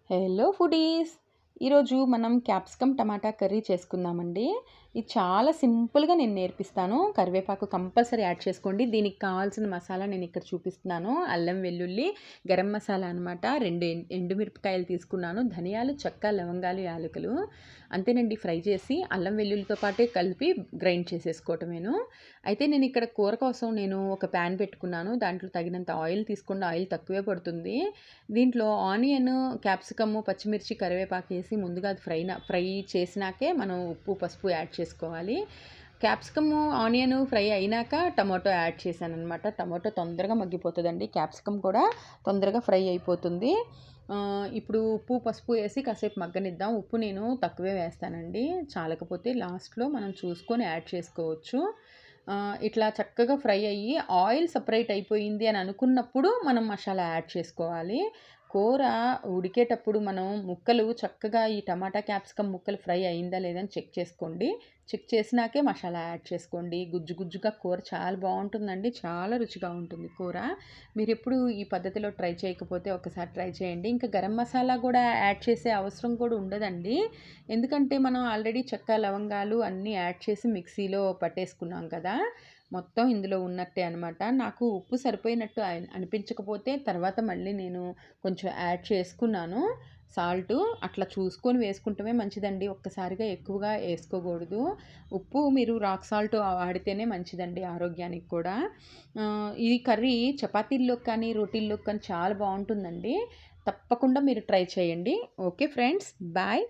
Hello foodies. ఈరోజు మనం capsicum టమాటా curry చేసుకుందామండి. ఇది చాలా సింపుల్గా నేను నేర్పిస్తాను. కరివేపాకు కంపల్సరీ యాడ్ చేసుకోండి. దీనికి కావాల్సిన మసాలా నేను ఇక్కడ చూపిస్తున్నాను. అల్లం వెల్లుల్లి, గరం మసాలా అనమాట. 2 ఎండుమిరపకాయలు తీసుకున్నాను. ధనియాలు, చెక్క, లవంగాలు, యాలకులు అంతేనండి. ఫ్రై చేసి అల్లం వెల్లుల్లితో పాటే కలిపి గ్రైండ్ చేసేసుకోవటమేను. అయితే నేను ఇక్కడ కూర కోసం ఒక ప్యాన్ పెట్టుకున్నాను. దాంట్లో తగినంత ఆయిల్ తీసుకోండి. ఆయిల్ తక్కువే పడుతుంది. దీంట్లో ఆనియన్, క్యాప్సికమ్, పచ్చిమిర్చి, కరివేపాకు వేసి ముందుగా అది ఫ్రై చేసినాకే మనం ఉప్పు, పసుపు యాడ్ చేసుకోవాలి. క్యాప్సికమ్, ఆనియన్ ఫ్రై అయినాక టమాటో యాడ్ చేశానమాట. టమాటో తొందరగా మగ్గిపోతుందండి. క్యాప్సికమ్ కూడా తొందరగా ఫ్రై అయిపోతుంది. ఇప్పుడు ఉప్పు, పసుపు వేసి కాసేపు మగ్గనిద్దాం. ఉప్పు నేను తక్కువే వేస్తానండి. చాలకపోతే లాస్ట్లో మనం చూసుకొని యాడ్ చేసుకోవచ్చు. ఇట్లా చక్కగా ఫ్రై అయ్యి ఆయిల్ సపరేట్ అయిపోయింది అని అనుకున్నప్పుడు మనం మసాలా యాడ్ చేసుకోవాలి. కూర ఉడికేటప్పుడు మనం ముక్కలు చక్కగా ఈ టమాటా, క్యాప్సికమ్ ముక్కలు ఫ్రై అయిందా లేదా అని చెక్ చేసుకోండి. చెక్ చేసినాకే మసాలా యాడ్ చేసుకోండి. గుజ్జు గుజ్జుగా కూర చాలా బాగుంటుందండి. చాలా రుచిగా ఉంటుంది కూర. మీరు ఎప్పుడు ఈ పద్ధతిలో ట్రై చేయకపోతే ఒకసారి ట్రై చేయండి. ఇంకా గరం మసాలా కూడా యాడ్ చేసే అవసరం కూడా ఉండదండి. ఎందుకంటే మనం ఆల్రెడీ చెక్క, లవంగాలు అన్నీ యాడ్ చేసి మిక్సీలో పట్టేసుకున్నాం కదా. మొత్తం ఇందులో ఉన్నట్టే అనమాట. నాకు ఉప్పు సరిపోయినట్టు అనిపించకపోతే తర్వాత మళ్ళీ నేను కొంచెం యాడ్ చేసుకున్నాను సాల్టు. అట్లా చూసుకొని వేసుకుంటమే మంచిదండి. ఒక్కసారిగా ఎక్కువగా వేసుకోకూడదు. ఉప్పు మీరు రాక్ సాల్ట్ వాడితేనే మంచిదండి ఆరోగ్యానికి కూడా. ఈ కర్రీ చపాతీల్లోకి కానీ, రోటీల్లోకి కానీ చాలా బాగుంటుందండి. తప్పకుండా మీరు ట్రై చేయండి. Okay friends, bye.